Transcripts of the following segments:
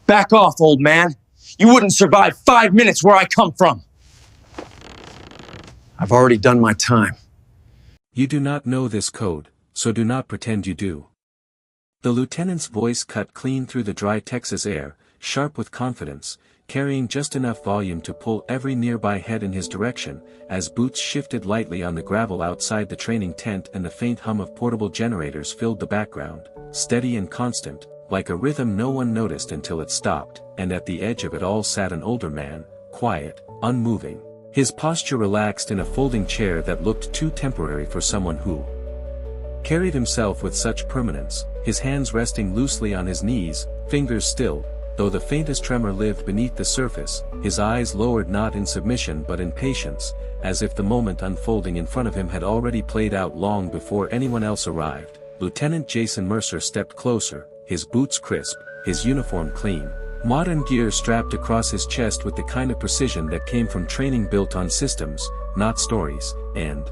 Back off, old man. You wouldn't survive 5 minutes where I come from. I've already done my time. You do not know this code, so do not pretend you do. The lieutenant's voice cut clean through the dry Texas air, sharp with confidence, carrying just enough volume to pull every nearby head in his direction, as boots shifted lightly on the gravel outside the training tent and the faint hum of portable generators filled the background, steady and constant, like a rhythm no one noticed until it stopped, and at the edge of it all sat an older man, quiet, unmoving, his posture relaxed in a folding chair that looked too temporary for someone who carried himself with such permanence, his hands resting loosely on his knees, fingers still, though the faintest tremor lived beneath the surface, his eyes lowered not in submission but in patience, as if the moment unfolding in front of him had already played out long before anyone else arrived. Lieutenant Jason Mercer stepped closer, his boots crisp, his uniform clean, modern gear strapped across his chest with the kind of precision that came from training built on systems, not stories, and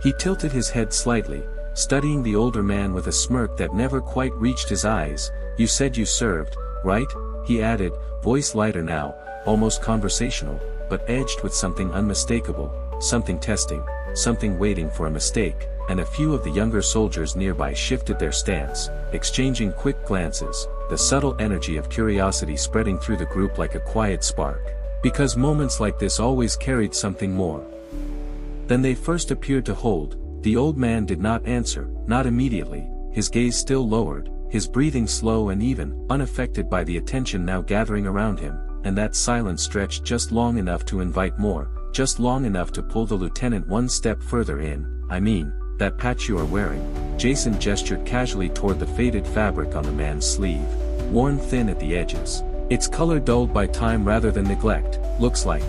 he tilted his head slightly, studying the older man with a smirk that never quite reached his eyes. You said you served, right? He added, voice lighter now, almost conversational, but edged with something unmistakable, something testing, something waiting for a mistake, and a few of the younger soldiers nearby shifted their stance, exchanging quick glances, the subtle energy of curiosity spreading through the group like a quiet spark, because moments like this always carried something more than they first appeared to hold. The old man did not answer, not immediately, his gaze still lowered, his breathing slow and even, unaffected by the attention now gathering around him, and that silence stretched just long enough to invite more, just long enough to pull the lieutenant one step further in. I mean, that patch you are wearing. Jason gestured casually toward the faded fabric on the man's sleeve, worn thin at the edges, its color dulled by time rather than neglect. Looks like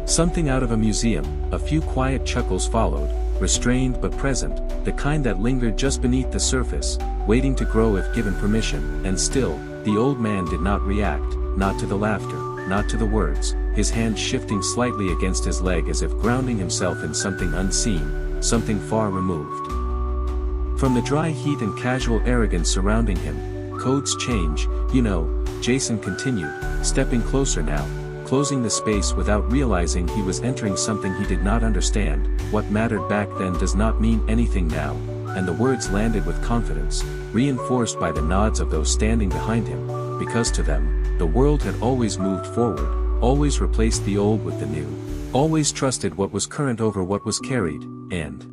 something out of a museum. A few quiet chuckles followed, restrained but present, the kind that lingered just beneath the surface, waiting to grow if given permission. And still, the old man did not react, not to the laughter, not to the words, his hand shifting slightly against his leg as if grounding himself in something unseen, something far removed from the dry heat and casual arrogance surrounding him. Codes change, you know, Jason continued, stepping closer now, closing the space without realizing he was entering something he did not understand. What mattered back then does not mean anything now, and the words landed with confidence, reinforced by the nods of those standing behind him, because to them, the world had always moved forward, always replaced the old with the new, always trusted what was current over what was carried, and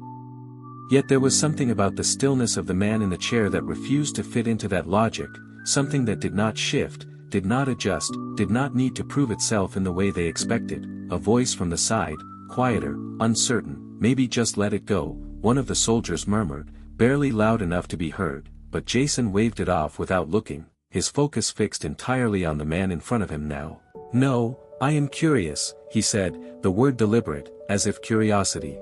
yet there was something about the stillness of the man in the chair that refused to fit into that logic, something that did not shift, did not adjust, did not need to prove itself in the way they expected. A voice from the side, quieter, uncertain, maybe just let it go, one of the soldiers murmured, barely loud enough to be heard, but Jason waved it off without looking, his focus fixed entirely on the man in front of him now. No, I am curious, he said, the word deliberate, as if curiosity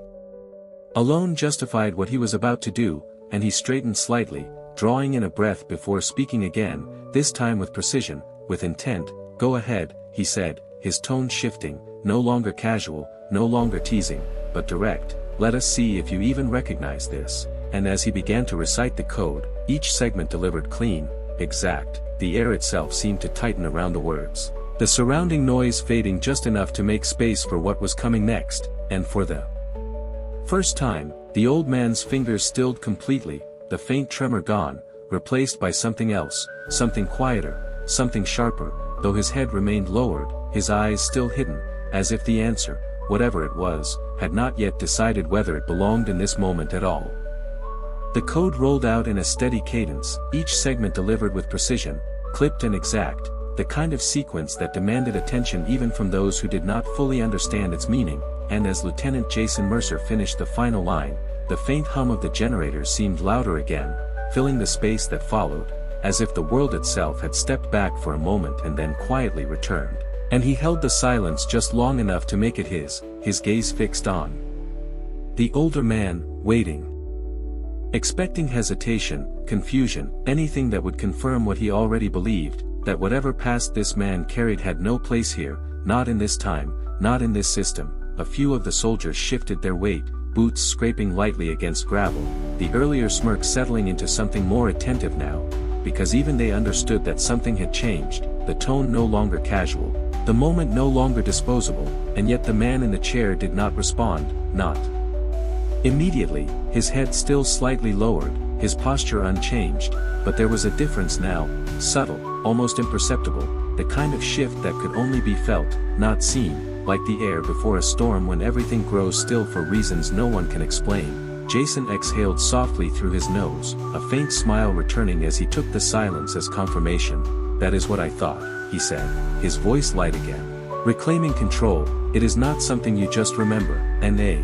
alone justified what he was about to do, and he straightened slightly, drawing in a breath before speaking again, this time with precision, with intent. Go ahead, he said, his tone shifting, no longer casual, no longer teasing, but direct. Let us see if you even recognize this. And as he began to recite the code, each segment delivered clean, exact, the air itself seemed to tighten around the words, the surrounding noise fading just enough to make space for what was coming next, and for the first time, the old man's fingers stilled completely, the faint tremor gone, replaced by something else, something quieter, something sharper, though his head remained lowered, his eyes still hidden, as if the answer, whatever it was, had not yet decided whether it belonged in this moment at all. The code rolled out in a steady cadence, each segment delivered with precision, clipped and exact, the kind of sequence that demanded attention even from those who did not fully understand its meaning. And as Lieutenant Jason Mercer finished the final line, the faint hum of the generators seemed louder again, filling the space that followed, as if the world itself had stepped back for a moment and then quietly returned. And he held the silence just long enough to make it his gaze fixed on the older man, waiting, expecting hesitation, confusion, anything that would confirm what he already believed, that whatever past this man carried had no place here, not in this time, not in this system. A few of the soldiers shifted their weight, boots scraping lightly against gravel, the earlier smirk settling into something more attentive now. because even they understood that something had changed, the tone no longer casual, the moment no longer disposable, and yet the man in the chair did not respond, not immediately, his head still slightly lowered, his posture unchanged, but there was a difference now, subtle, almost imperceptible, the kind of shift that could only be felt, not seen, like the air before a storm when everything grows still for reasons no one can explain. Jason exhaled softly through his nose, a faint smile returning as he took the silence as confirmation. "That is what I thought," he said, his voice light again. "Reclaiming control, it is not something you just remember," and a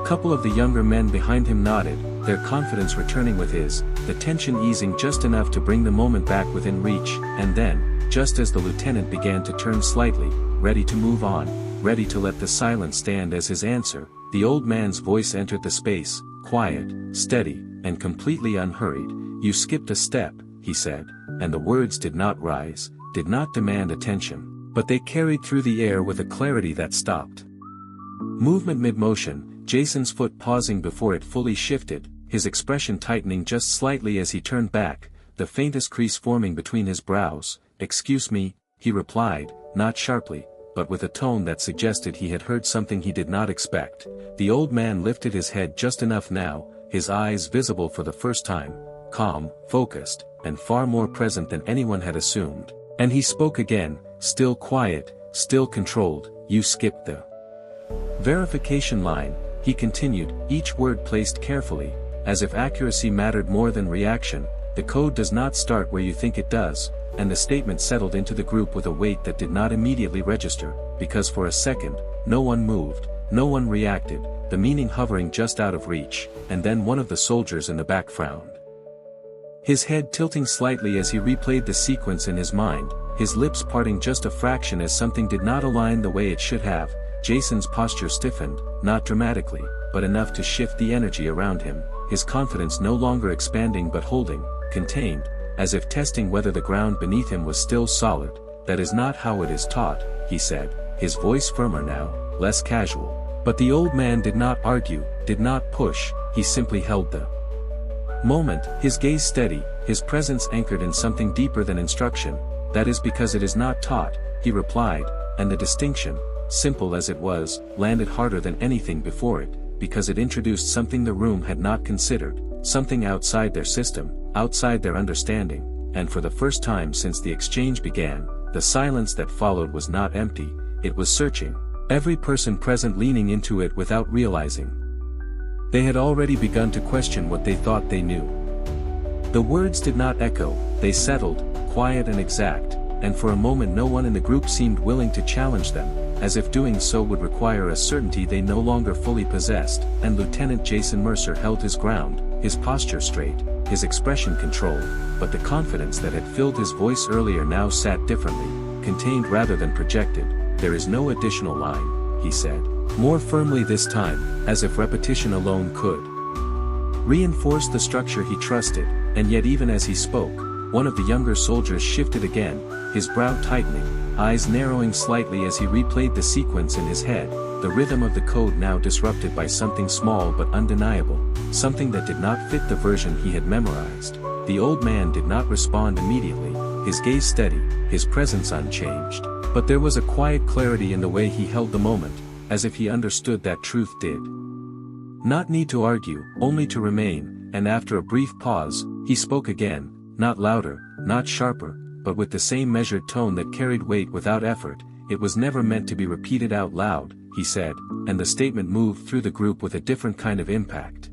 couple of the younger men behind him nodded, their confidence returning with his, the tension easing just enough to bring the moment back within reach, and then, just as the lieutenant began to turn slightly, ready to move on, ready to let the silence stand as his answer, the old man's voice entered the space, quiet, steady, and completely unhurried. "You skipped a step," he said, and the words did not rise, did not demand attention, but they carried through the air with a clarity that stopped movement mid-motion, Jason's foot pausing before it fully shifted, his expression tightening just slightly as he turned back, the faintest crease forming between his brows. "Excuse me," he replied, not sharply, but with a tone that suggested he had heard something he did not expect. The old man lifted his head just enough now, his eyes visible for the first time, calm, focused, and far more present than anyone had assumed. And he spoke again, still quiet, still controlled. "You skipped the verification line," he continued, each word placed carefully, as if accuracy mattered more than reaction. "The code does not start where you think it does," and the statement settled into the group with a weight that did not immediately register, because for a second, no one moved, no one reacted, the meaning hovering just out of reach, and then one of the soldiers in the back frowned. His head tilting slightly as he replayed the sequence in his mind, his lips parting just a fraction as something did not align the way it should have. Jason's posture stiffened, not dramatically, but enough to shift the energy around him, his confidence no longer expanding but holding, contained, as if testing whether the ground beneath him was still solid. "That is not how it is taught," he said, his voice firmer now, less casual. But the old man did not argue, did not push, he simply held the moment, his gaze steady, his presence anchored in something deeper than instruction. "That is because it is not taught," he replied, and the distinction, simple as it was, landed harder than anything before it, because it introduced something the room had not considered, something outside their system, outside their understanding, and for the first time since the exchange began, the silence that followed was not empty, it was searching, every person present leaning into it without realizing. They had already begun to question what they thought they knew. The words did not echo, they settled, quiet and exact, and for a moment no one in the group seemed willing to challenge them, as if doing so would require a certainty they no longer fully possessed, and Lieutenant Jason Mercer held his ground, his posture straight, his expression controlled, but the confidence that had filled his voice earlier now sat differently, contained rather than projected. "There is no additional line," he said, more firmly this time, as if repetition alone could reinforce the structure he trusted, and yet even as he spoke, one of the younger soldiers shifted again, his brow tightening, eyes narrowing slightly as he replayed the sequence in his head, the rhythm of the code now disrupted by something small but undeniable, something that did not fit the version he had memorized. The old man did not respond immediately, his gaze steady, his presence unchanged, but there was a quiet clarity in the way he held the moment, as if he understood that truth did not need to argue, only to remain, and after a brief pause, he spoke again, not louder, not sharper, but with the same measured tone that carried weight without effort. "It was never meant to be repeated out loud," he said, and the statement moved through the group with a different kind of impact.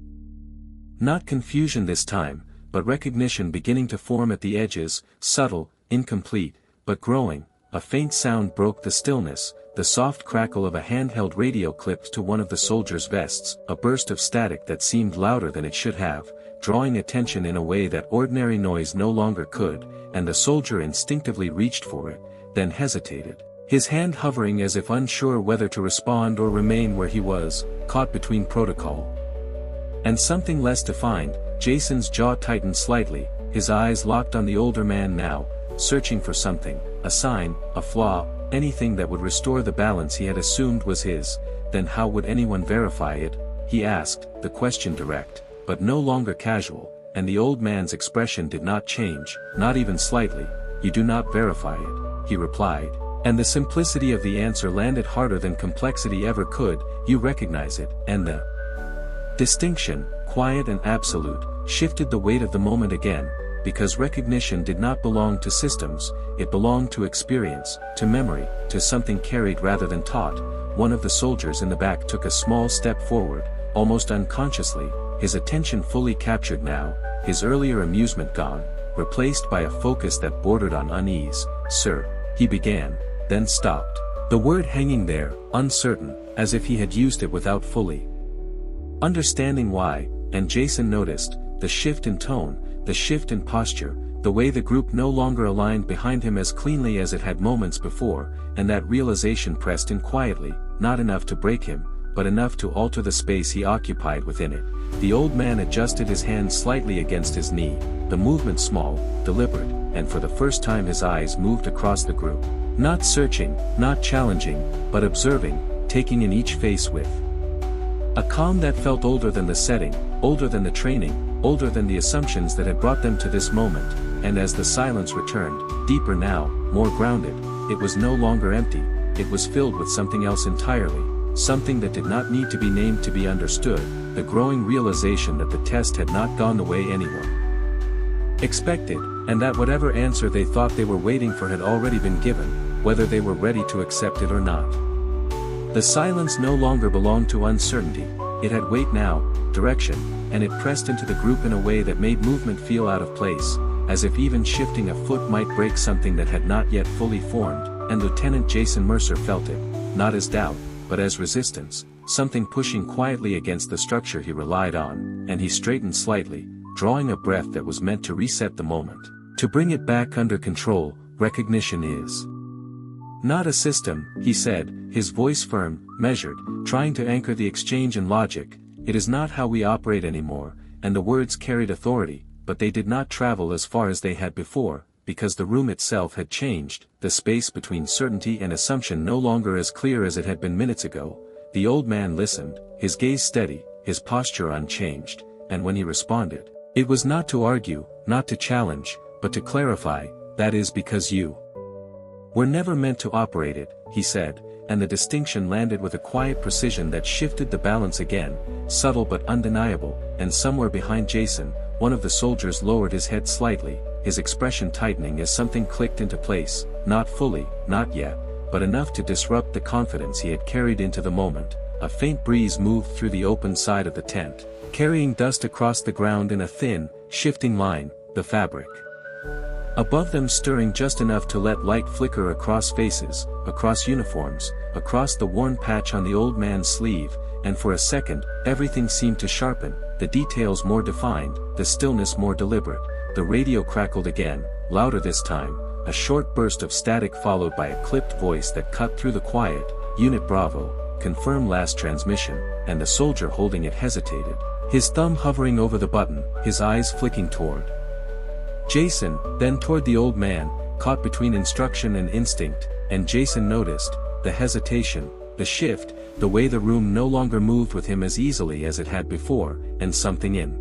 Not confusion this time, but recognition beginning to form at the edges, subtle, incomplete, but growing. A faint sound broke the stillness, the soft crackle of a handheld radio clipped to one of the soldiers' vests, a burst of static that seemed louder than it should have, drawing attention in a way that ordinary noise no longer could, and the soldier instinctively reached for it, then hesitated, his hand hovering as if unsure whether to respond or remain where he was, caught between protocol and something less defined. Jason's jaw tightened slightly, his eyes locked on the older man now, searching for something, a sign, a flaw, anything that would restore the balance he had assumed was his. Then how would anyone verify it? He asked, the question direct, but no longer casual, and the old man's expression did not change, not even slightly. "You do not verify it," he replied. And the simplicity of the answer landed harder than complexity ever could. "You recognize it," and the distinction, quiet and absolute, shifted the weight of the moment again, because recognition did not belong to systems, it belonged to experience, to memory, to something carried rather than taught. One of the soldiers in the back took a small step forward, almost unconsciously, his attention fully captured now, his earlier amusement gone, replaced by a focus that bordered on unease. "Sir," he began, then stopped. The word hanging there, uncertain, as if he had used it without fully understanding why, and Jason noticed, the shift in tone, the shift in posture, the way the group no longer aligned behind him as cleanly as it had moments before, and that realization pressed in quietly, not enough to break him, but enough to alter the space he occupied within it. The old man adjusted his hand slightly against his knee, the movement small, deliberate, and for the first time his eyes moved across the group. Not searching, not challenging, but observing, taking in each face with a calm that felt older than the setting, older than the training, older than the assumptions that had brought them to this moment, and as the silence returned, deeper now, more grounded, it was no longer empty, it was filled with something else entirely, something that did not need to be named to be understood, the growing realization that the test had not gone the way anyone expected, and that whatever answer they thought they were waiting for had already been given, whether they were ready to accept it or not. The silence no longer belonged to uncertainty, it had weight now, direction, and it pressed into the group in a way that made movement feel out of place, as if even shifting a foot might break something that had not yet fully formed, and Lieutenant Jason Mercer felt it, not as doubt, but as resistance, something pushing quietly against the structure he relied on, and he straightened slightly, drawing a breath that was meant to reset the moment. To bring it back under control, recognition is not a system, he said, his voice firm, measured, trying to anchor the exchange in logic. It is not how we operate anymore, and the words carried authority, but they did not travel as far as they had before, because the room itself had changed, the space between certainty and assumption no longer as clear as it had been minutes ago. The old man listened, his gaze steady, his posture unchanged, and when he responded, it was not to argue, not to challenge, but to clarify. "That is because you were never meant to operate it," he said, and the distinction landed with a quiet precision that shifted the balance again, subtle but undeniable, and somewhere behind Jason, one of the soldiers lowered his head slightly, his expression tightening as something clicked into place, not fully, not yet, but enough to disrupt the confidence he had carried into the moment. A faint breeze moved through the open side of the tent, carrying dust across the ground in a thin, shifting line, the fabric above them stirring just enough to let light flicker across faces, across uniforms, across the worn patch on the old man's sleeve, and for a second, everything seemed to sharpen, the details more defined, the stillness more deliberate. The radio crackled again, louder this time, a short burst of static followed by a clipped voice that cut through the quiet. "Unit Bravo, confirm last transmission," and the soldier holding it hesitated, his thumb hovering over the button, his eyes flicking toward Jason, then toward the old man, caught between instruction and instinct, and Jason noticed, the hesitation, the shift, the way the room no longer moved with him as easily as it had before, and something in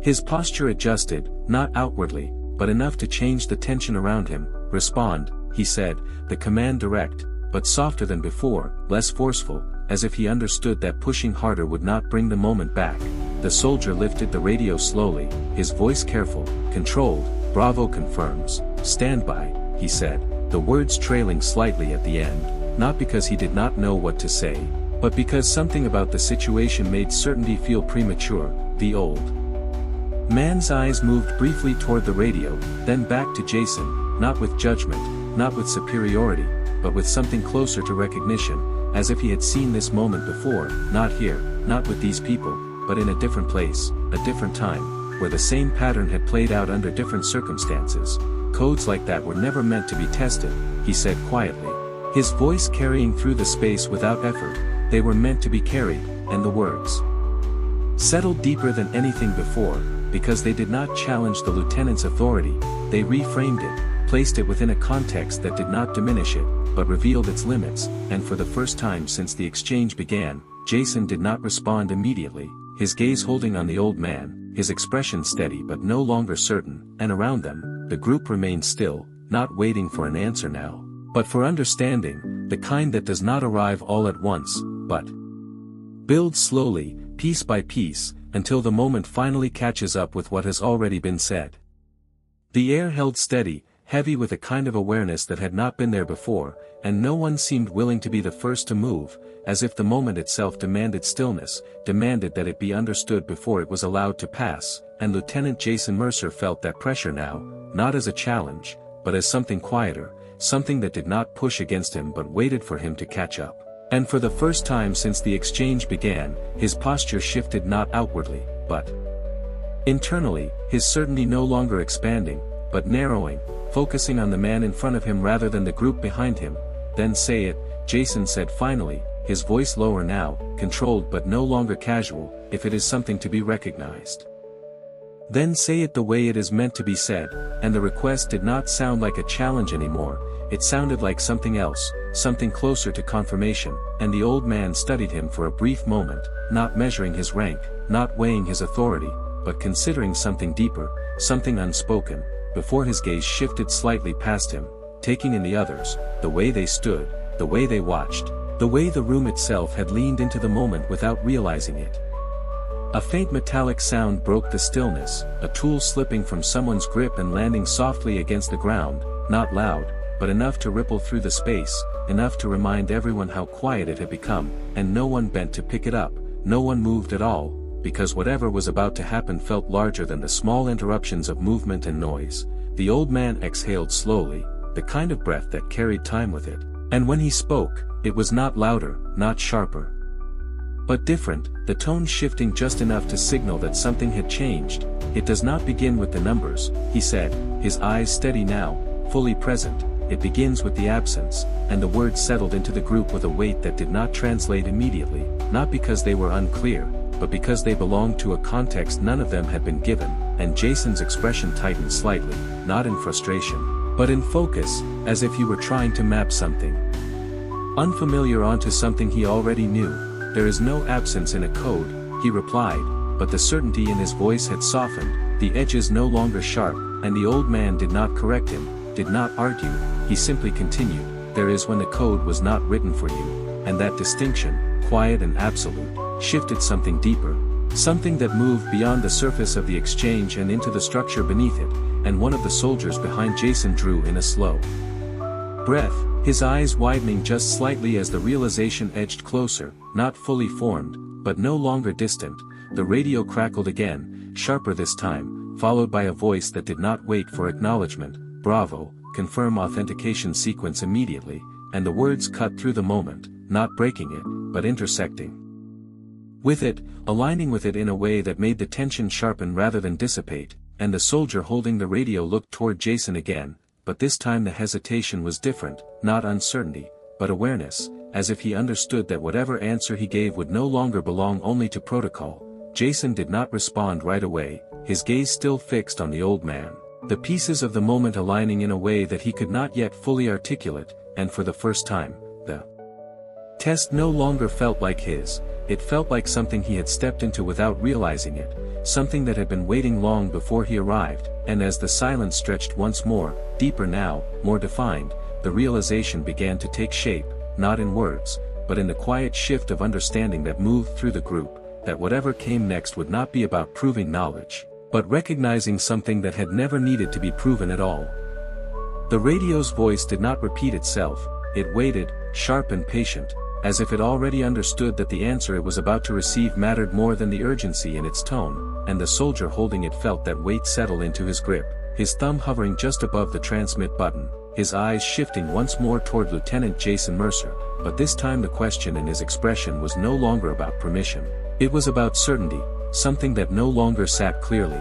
his posture adjusted, not outwardly, but enough to change the tension around him. "Respond," he said, the command direct, but softer than before, less forceful, as if he understood that pushing harder would not bring the moment back. The soldier lifted the radio slowly, his voice careful, controlled. "Bravo confirms. Stand by," he said, the words trailing slightly at the end, not because he did not know what to say, but because something about the situation made certainty feel premature. The old man's eyes moved briefly toward the radio, then back to Jason, not with judgment, not with superiority, but with something closer to recognition, as if he had seen this moment before, not here, not with these people, but in a different place, a different time, where the same pattern had played out under different circumstances. "Codes like that were never meant to be tested," he said quietly, his voice carrying through the space without effort. "They were meant to be carried," and the words settled deeper than anything before, because they did not challenge the lieutenant's authority, they reframed it, placed it within a context that did not diminish it, but revealed its limits, and for the first time since the exchange began, Jason did not respond immediately. his gaze holding on the old man, his expression steady but no longer certain, and around them, the group remained still, not waiting for an answer now, but for understanding, the kind that does not arrive all at once, but builds slowly, piece by piece, until the moment finally catches up with what has already been said. The air held steady, heavy with a kind of awareness that had not been there before, and no one seemed willing to be the first to move, as if the moment itself demanded stillness, demanded that it be understood before it was allowed to pass, and Lieutenant Jason Mercer felt that pressure now, not as a challenge, but as something quieter, something that did not push against him but waited for him to catch up. And for the first time since the exchange began, his posture shifted not outwardly, but internally, his certainty no longer expanding, but narrowing, focusing on the man in front of him rather than the group behind him. Then say it, Jason said finally, his voice lower now, controlled but no longer casual, if it is something to be recognized. Then say it the way it is meant to be said, and the request did not sound like a challenge anymore, it sounded like something else, something closer to confirmation, and the old man studied him for a brief moment, not measuring his rank, not weighing his authority, but considering something deeper, something unspoken, before his gaze shifted slightly past him, taking in the others, the way they stood, the way they watched, the way the room itself had leaned into the moment without realizing it. A faint metallic sound broke the stillness, a tool slipping from someone's grip and landing softly against the ground, not loud, but enough to ripple through the space, enough to remind everyone how quiet it had become, and no one bent to pick it up, no one moved at all, because whatever was about to happen felt larger than the small interruptions of movement and noise. The old man exhaled slowly, the kind of breath that carried time with it, and when he spoke, it was not louder, not sharper, but different, the tone shifting just enough to signal that something had changed. It does not begin with the numbers, he said, his eyes steady now, fully present, it begins with the absence, and the words settled into the group with a weight that did not translate immediately, not because they were unclear, but because they belonged to a context none of them had been given, and Jason's expression tightened slightly, not in frustration, but in focus, as if he were trying to map something unfamiliar onto something he already knew. There is no absence in a code, he replied, but the certainty in his voice had softened, the edges no longer sharp, and the old man did not correct him, did not argue, he simply continued, there is when the code was not written for you, and that distinction, quiet and absolute, shifted something deeper, something that moved beyond the surface of the exchange and into the structure beneath it, and one of the soldiers behind Jason drew in a slow breath, his eyes widening just slightly as the realization edged closer, not fully formed, but no longer distant. The radio crackled again, sharper this time, followed by a voice that did not wait for acknowledgement. Bravo, confirm authentication sequence immediately, and the words cut through the moment, not breaking it, but intersecting with it, aligning with it in a way that made the tension sharpen rather than dissipate, and the soldier holding the radio looked toward Jason again, but this time the hesitation was different, not uncertainty, but awareness, as if he understood that whatever answer he gave would no longer belong only to protocol. Jason did not respond right away, his gaze still fixed on the old man, the pieces of the moment aligning in a way that he could not yet fully articulate, and for the first time, the test no longer felt like his, it felt like something he had stepped into without realizing it, something that had been waiting long before he arrived, and as the silence stretched once more, deeper now, more defined, the realization began to take shape, not in words, but in the quiet shift of understanding that moved through the group, that whatever came next would not be about proving knowledge, but recognizing something that had never needed to be proven at all. The radio's voice did not repeat itself, it waited, sharp and patient, as if it already understood that the answer it was about to receive mattered more than the urgency in its tone, and the soldier holding it felt that weight settle into his grip, his thumb hovering just above the transmit button, his eyes shifting once more toward Lieutenant Jason Mercer, but this time the question in his expression was no longer about permission, it was about certainty, something that no longer sat clearly.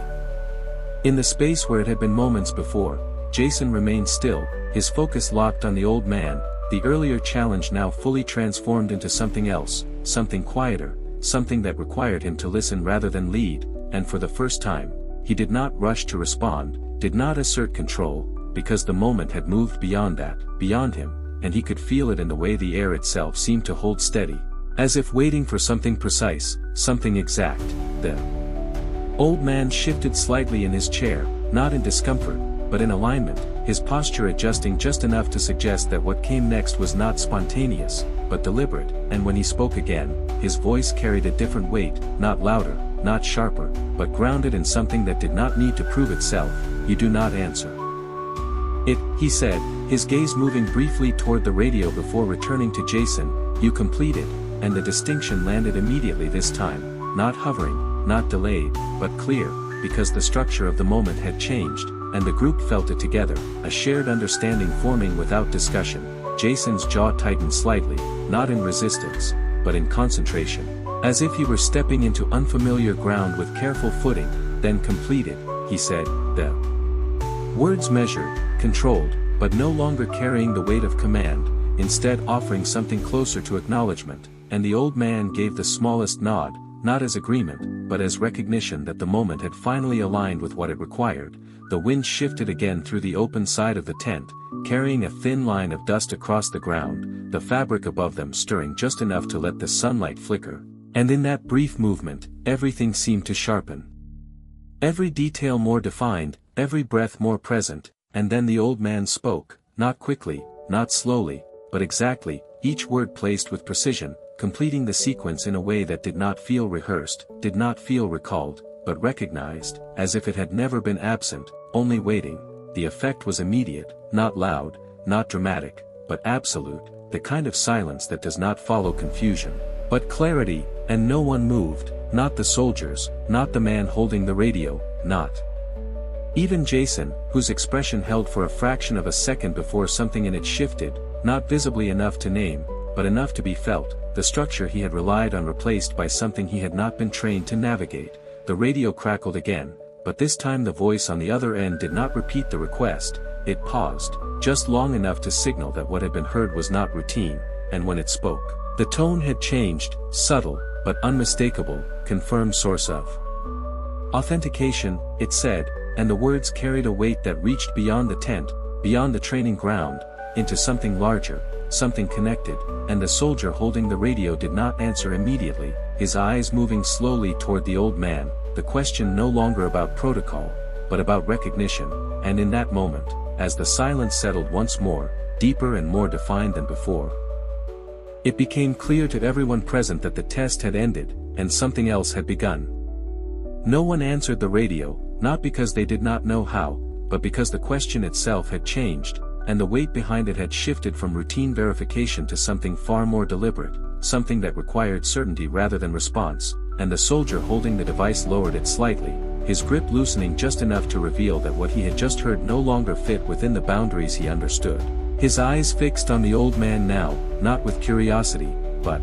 In the space where it had been moments before, Jason remained still, his focus locked on the old man, the earlier challenge now fully transformed into something else, something quieter, something that required him to listen rather than lead, and for the first time, he did not rush to respond, did not assert control, because the moment had moved beyond that, beyond him, and he could feel it in the way the air itself seemed to hold steady, As if waiting for something precise, something exact. The old man shifted slightly in his chair, not in discomfort, but in alignment, his posture adjusting just enough to suggest that what came next was not spontaneous, but deliberate, and when he spoke again, his voice carried a different weight, not louder, not sharper, but grounded in something that did not need to prove itself. "You do not answer it," he said, his gaze moving briefly toward the radio before returning to Jason. "You completed," and the distinction landed immediately this time, not hovering, not delayed, but clear, because the structure of the moment had changed, and the group felt it together, a shared understanding forming without discussion. Jason's jaw tightened slightly, not in resistance, but in concentration, as if he were stepping into unfamiliar ground with careful footing. "Then completed," he said, the words measured, controlled, but no longer carrying the weight of command, instead offering something closer to acknowledgement, and the old man gave the smallest nod, not as agreement, but as recognition that the moment had finally aligned with what it required. The wind shifted again through the open side of the tent, carrying a thin line of dust across the ground, the fabric above them stirring just enough to let the sunlight flicker. And in that brief movement, everything seemed to sharpen. Every detail more defined, every breath more present, and then the old man spoke, not quickly, not slowly, but exactly, each word placed with precision, completing the sequence in a way that did not feel rehearsed, did not feel recalled, but recognized, as if it had never been absent, only waiting. The effect was immediate, not loud, not dramatic, but absolute, the kind of silence that does not follow confusion, but clarity, and no one moved, not the soldiers, not the man holding the radio, not even Jason, whose expression held for a fraction of a second before something in it shifted, not visibly enough to name, but enough to be felt. The structure he had relied on replaced by something he had not been trained to navigate. The radio crackled again, but this time the voice on the other end did not repeat the request. It paused, just long enough to signal that what had been heard was not routine, and when it spoke, the tone had changed, subtle, but unmistakable, confirmed source of authentication, it said, and the words carried a weight that reached beyond the tent, beyond the training ground, into something larger, something connected, and the soldier holding the radio did not answer immediately, his eyes moving slowly toward the old man, the question no longer about protocol, but about recognition, and in that moment, as the silence settled once more, deeper and more defined than before, it became clear to everyone present that the test had ended, and something else had begun. No one answered the radio, not because they did not know how, but because the question itself had changed, and the weight behind it had shifted from routine verification to something far more deliberate, something that required certainty rather than response, and the soldier holding the device lowered it slightly, his grip loosening just enough to reveal that what he had just heard no longer fit within the boundaries he understood. His eyes fixed on the old man now, not with curiosity, but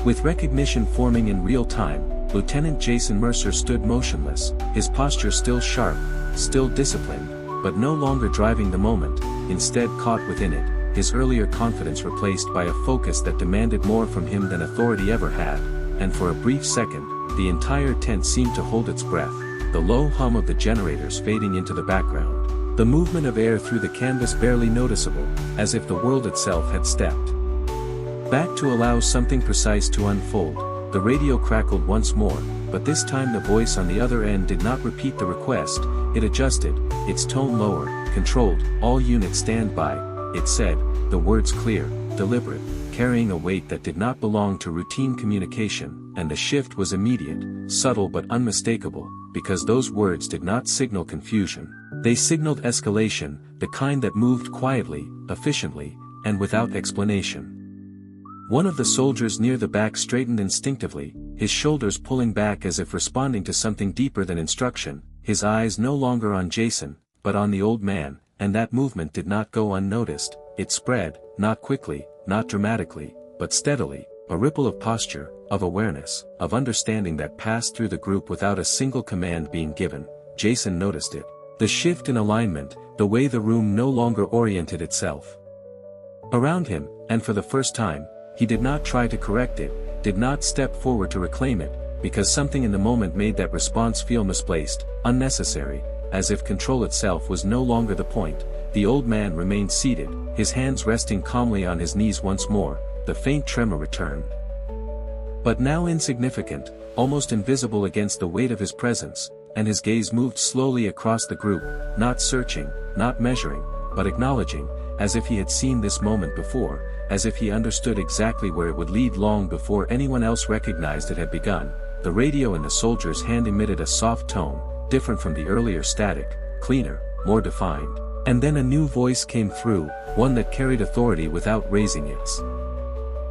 with recognition forming in real time. Lieutenant Jason Mercer stood motionless, his posture still sharp, still disciplined, but no longer driving the moment, instead caught within it, his earlier confidence replaced by a focus that demanded more from him than authority ever had, and for a brief second, the entire tent seemed to hold its breath, the low hum of the generators fading into the background, the movement of air through the canvas barely noticeable, as if the world itself had stepped back to allow something precise to unfold. The radio crackled once more, but this time the voice on the other end did not repeat the request. It adjusted, its tone lower, controlled. "All units stand by," it said, the words clear, deliberate, carrying a weight that did not belong to routine communication, and the shift was immediate, subtle but unmistakable, because those words did not signal confusion. They signaled escalation, the kind that moved quietly, efficiently, and without explanation. One of the soldiers near the back straightened instinctively, his shoulders pulling back as if responding to something deeper than instruction, his eyes no longer on Jason, but on the old man, and that movement did not go unnoticed. It spread, not quickly, not dramatically, but steadily, a ripple of posture, of awareness, of understanding that passed through the group without a single command being given. Jason noticed it. The shift in alignment, the way the room no longer oriented itself around him, and for the first time, he did not try to correct it, did not step forward to reclaim it, because something in the moment made that response feel misplaced, unnecessary, as if control itself was no longer the point. The old man remained seated, his hands resting calmly on his knees once more, the faint tremor returned. but now insignificant, almost invisible against the weight of his presence, and his gaze moved slowly across the group, not searching, not measuring, but acknowledging, as if he had seen this moment before, as if he understood exactly where it would lead long before anyone else recognized it had begun. The radio in the soldier's hand emitted a soft tone, different from the earlier static, cleaner, more defined. And then a new voice came through, one that carried authority without raising its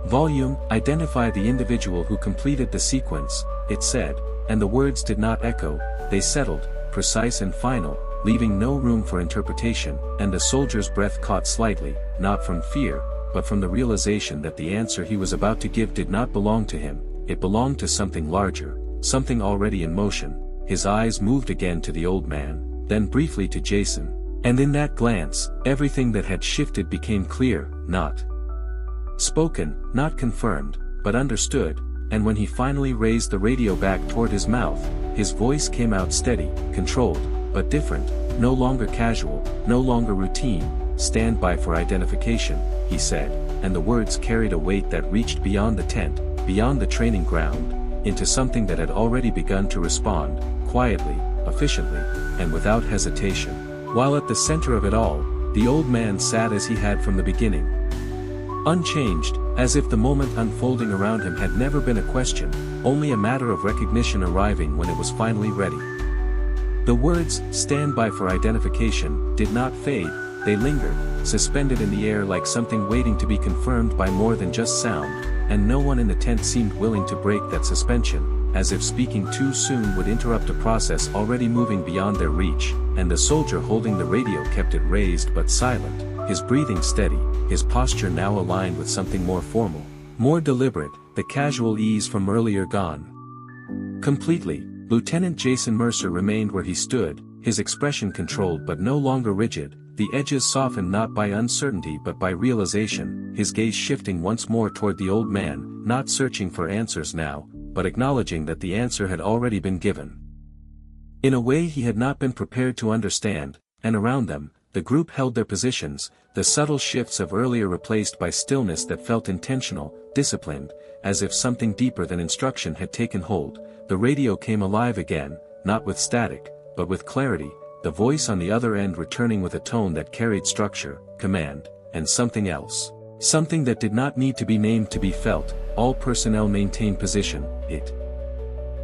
volume. "Identify the individual who completed the sequence," it said, and the words did not echo, they settled, precise and final, leaving no room for interpretation, and the soldier's breath caught slightly, not from fear, but from the realization that the answer he was about to give did not belong to him, it belonged to something larger, something already in motion. His eyes moved again to the old man, then briefly to Jason, and in that glance, everything that had shifted became clear, not spoken, not confirmed, but understood, and when he finally raised the radio back toward his mouth, his voice came out steady, controlled, but different, no longer casual, no longer routine. "Stand by for identification," he said, and the words carried a weight that reached beyond the tent, beyond the training ground, into something that had already begun to respond, quietly, efficiently, and without hesitation. While at the center of it all, the old man sat as he had from the beginning. Unchanged, as if the moment unfolding around him had never been a question, only a matter of recognition arriving when it was finally ready. The words, "Stand by for identification," did not fade, they lingered, suspended in the air like something waiting to be confirmed by more than just sound, and no one in the tent seemed willing to break that suspension, as if speaking too soon would interrupt a process already moving beyond their reach, and the soldier holding the radio kept it raised but silent, his breathing steady, his posture now aligned with something more formal, more deliberate, the casual ease from earlier gone. Completely, Lieutenant Jason Mercer remained where he stood, his expression controlled but no longer rigid, the edges softened not by uncertainty but by realization, his gaze shifting once more toward the old man, not searching for answers now, but acknowledging that the answer had already been given. In a way he had not been prepared to understand, and around them, the group held their positions, the subtle shifts of earlier replaced by stillness that felt intentional, disciplined, as if something deeper than instruction had taken hold. The radio came alive again, not with static, but with clarity, the voice on the other end returning with a tone that carried structure, command, and something else. Something that did not need to be named to be felt. "All personnel maintain position," it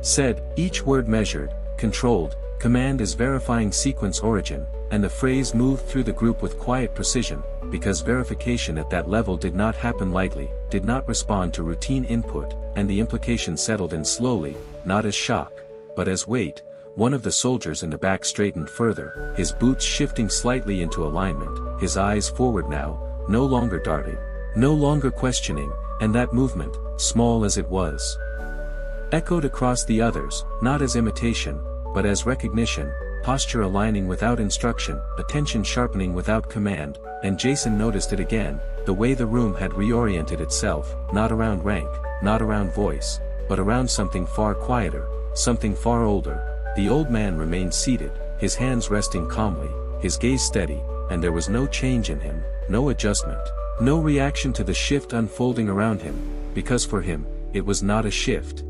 said, each word measured, controlled. "Command is verifying sequence origin," and the phrase moved through the group with quiet precision, because verification at that level did not happen lightly, did not respond to routine input, and the implication settled in slowly, not as shock, but as weight. One of the soldiers in the back straightened further, his boots shifting slightly into alignment, his eyes forward now, no longer darting, no longer questioning, and that movement, small as it was, echoed across the others, not as imitation, but as recognition, posture aligning without instruction, attention sharpening without command, and Jason noticed it again, the way the room had reoriented itself, not around rank, not around voice, but around something far quieter, something far older. The old man remained seated, his hands resting calmly, his gaze steady, and there was no change in him, no adjustment, no reaction to the shift unfolding around him, because for him, it was not a shift.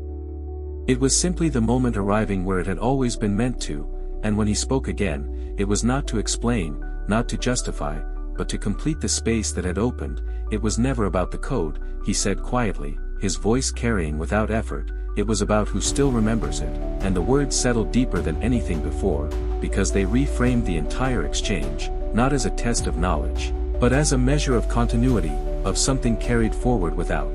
It was simply the moment arriving where it had always been meant to, and when he spoke again, it was not to explain, not to justify, but to complete the space that had opened. It was never about the code, he said quietly, his voice carrying without effort, it was about who still remembers it, and the words settled deeper than anything before, because they reframed the entire exchange, not as a test of knowledge, but as a measure of continuity, of something carried forward without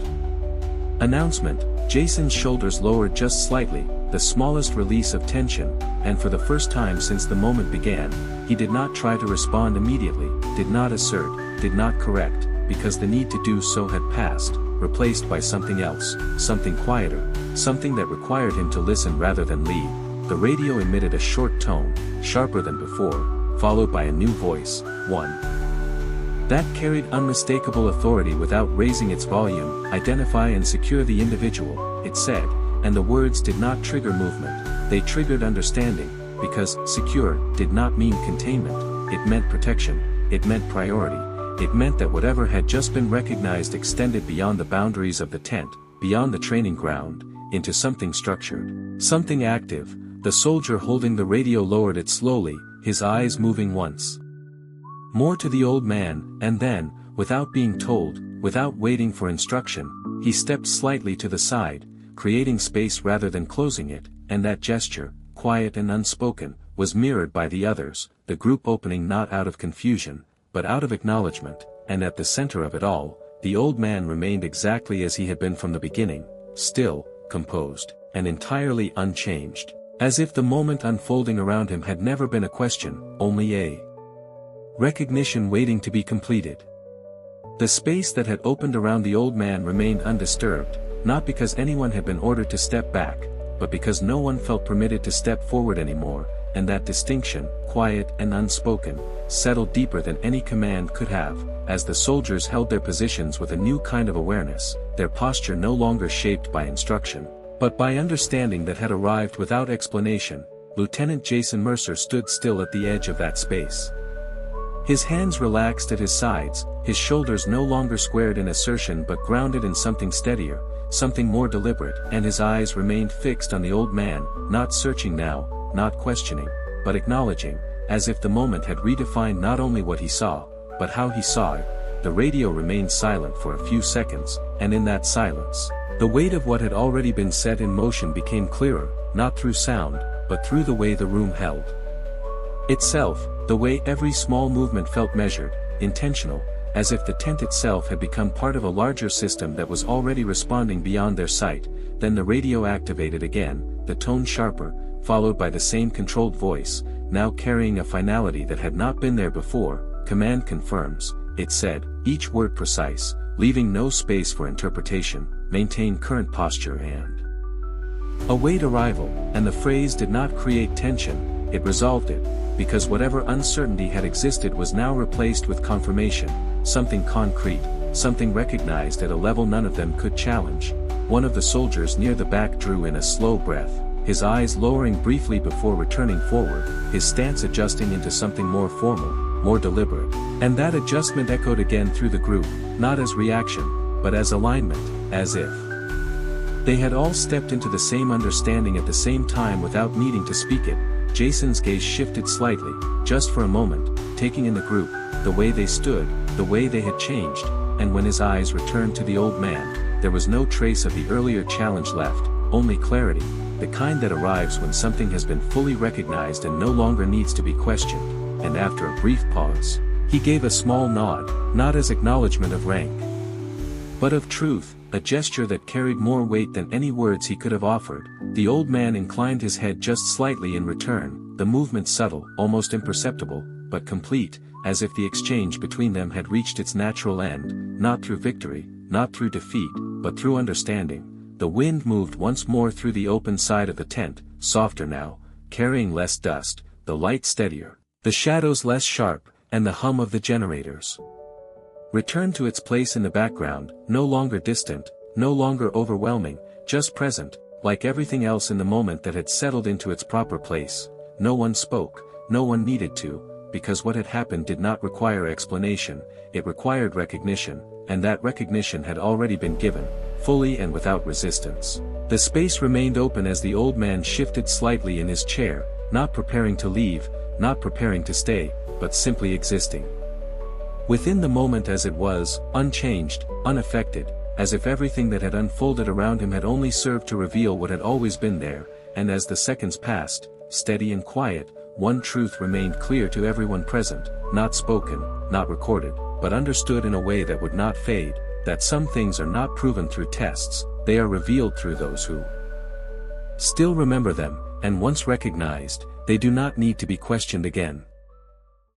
announcement. Jason's shoulders lowered just slightly, the smallest release of tension, and for the first time since the moment began, he did not try to respond immediately, did not assert, did not correct, because the need to do so had passed, replaced by something else, something quieter, something that required him to listen rather than lead. The radio emitted a short tone, sharper than before, followed by a new voice, one that carried unmistakable authority without raising its volume. "Identify and secure the individual," it said, and the words did not trigger movement, they triggered understanding, because secure did not mean containment, it meant protection, it meant priority, it meant that whatever had just been recognized extended beyond the boundaries of the tent, beyond the training ground, into something structured. Something active. The soldier holding the radio lowered it slowly, his eyes moving once more to the old man, and then, without being told, without waiting for instruction, he stepped slightly to the side, creating space rather than closing it, and that gesture, quiet and unspoken, was mirrored by the others, the group opening not out of confusion, but out of acknowledgement, and at the center of it all, the old man remained exactly as he had been from the beginning, still, composed, and entirely unchanged, as if the moment unfolding around him had never been a question, only a recognition waiting to be completed. The space that had opened around the old man remained undisturbed, not because anyone had been ordered to step back, but because no one felt permitted to step forward anymore, and that distinction, quiet and unspoken, settled deeper than any command could have, as the soldiers held their positions with a new kind of awareness, their posture no longer shaped by instruction, but by understanding that had arrived without explanation. Lieutenant Jason Mercer stood still at the edge of that space. His hands relaxed at his sides, his shoulders no longer squared in assertion but grounded in something steadier, something more deliberate, and his eyes remained fixed on the old man, not searching now, not questioning, but acknowledging, as if the moment had redefined not only what he saw, but how he saw it. The radio remained silent for a few seconds, and in that silence, the weight of what had already been set in motion became clearer, not through sound, but through the way the room held itself, the way every small movement felt measured, intentional, as if the tent itself had become part of a larger system that was already responding beyond their sight. Then the radio activated again, the tone sharper, followed by the same controlled voice, now carrying a finality that had not been there before. "Command confirms," it said, each word precise, leaving no space for interpretation. "Maintain current posture and await arrival," and the phrase did not create tension, it resolved it, because whatever uncertainty had existed was now replaced with confirmation, something concrete, something recognized at a level none of them could challenge. One of the soldiers near the back drew in a slow breath, his eyes lowering briefly before returning forward, his stance adjusting into something more formal, more deliberate, and that adjustment echoed again through the group, not as reaction, but as alignment, as if they had all stepped into the same understanding at the same time without needing to speak it. Jason's gaze shifted slightly, just for a moment, taking in the group, the way they stood, the way they had changed, and when his eyes returned to the old man, there was no trace of the earlier challenge left, only clarity, the kind that arrives when something has been fully recognized and no longer needs to be questioned. And after a brief pause, he gave a small nod, not as acknowledgement of rank, but of truth, a gesture that carried more weight than any words he could have offered. The old man inclined his head just slightly in return, the movement subtle, almost imperceptible, but complete, as if the exchange between them had reached its natural end, not through victory, not through defeat, but through understanding. The wind moved once more through the open side of the tent, softer now, carrying less dust, the light steadier, the shadows less sharp, and the hum of the generators returned to its place in the background, no longer distant, no longer overwhelming, just present, like everything else in the moment that had settled into its proper place. No one spoke, no one needed to, because what had happened did not require explanation, it required recognition, and that recognition had already been given, fully and without resistance. The space remained open as the old man shifted slightly in his chair, not preparing to leave, not preparing to stay, but simply existing within the moment as it was, unchanged, unaffected, as if everything that had unfolded around him had only served to reveal what had always been there. And as the seconds passed, steady and quiet, one truth remained clear to everyone present, not spoken, not recorded, but understood in a way that would not fade, that some things are not proven through tests, they are revealed through those who still remember them, and once recognized, they do not need to be questioned again.